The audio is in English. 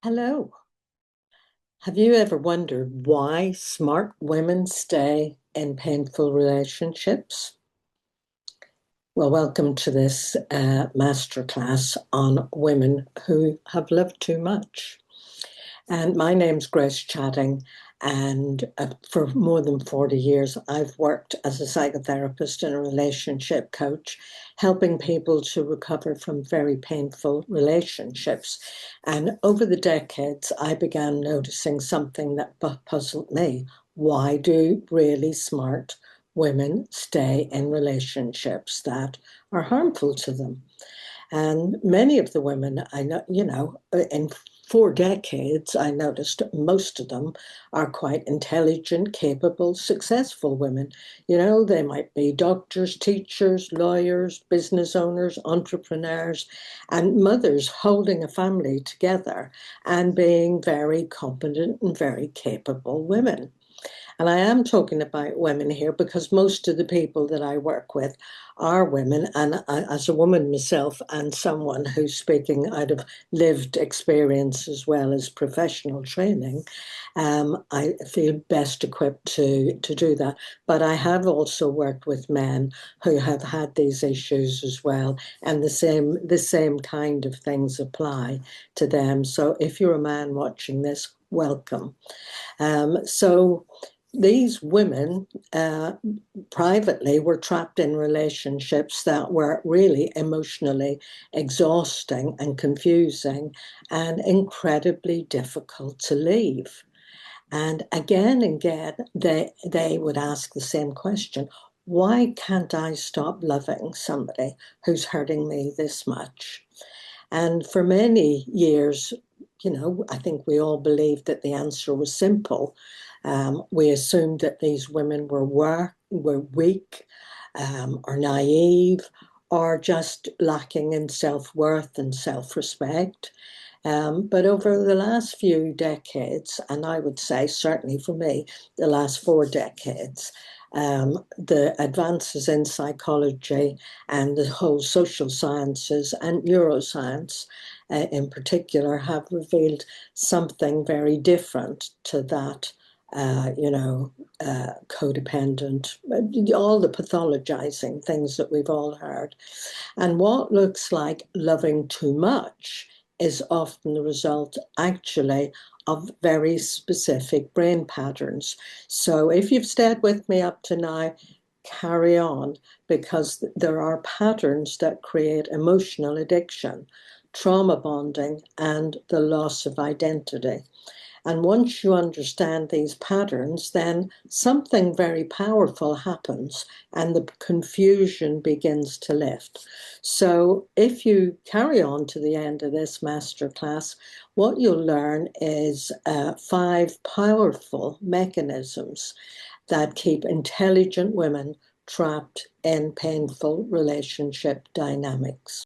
Hello. Have you ever wondered why smart women stay in painful relationships? Well, welcome to this masterclass on women who have lived too much. And my name's Grace Chatting, and for more than 40 years, I've worked as a psychotherapist and a relationship coach, helping people to recover from very painful relationships. And over the decades, I began noticing something that puzzled me. Why do really smart women stay in relationships that are harmful to them? And many of the women I know, in 4 decades, I noticed most of them are quite intelligent, capable, successful women. They might be doctors, teachers, lawyers, business owners, entrepreneurs, and mothers holding a family together and being very competent and very capable women. And I am talking about women here because most of the people that I work with are women. And as a woman myself and someone who's speaking out of lived experience as well as professional training, I feel best equipped to do that. But I have also worked with men who have had these issues as well. And the same kind of things apply to them. So if you're a man watching this, welcome. So these women privately were trapped in relationships that were really emotionally exhausting and confusing and incredibly difficult to leave. And again, they would ask the same question. Why can't I stop loving somebody who's hurting me this much? And for many years, I think we all believed that the answer was simple. We assumed that these women were weak, or naive, or just lacking in self-worth and self-respect. But over the last few decades, and I would say certainly for me, the last 4 decades, the advances in psychology and the whole social sciences and neuroscience in particular have revealed something very different to that. Codependent, all the pathologizing things that we've all heard. And what looks like loving too much is often the result, actually, of very specific brain patterns. So if you've stayed with me up to now, carry on, because there are patterns that create emotional addiction, trauma bonding, and the loss of identity. And once you understand these patterns, then something very powerful happens and the confusion begins to lift. So if you carry on to the end of this masterclass, what you'll learn is 5 powerful mechanisms that keep intelligent women trapped in painful relationship dynamics.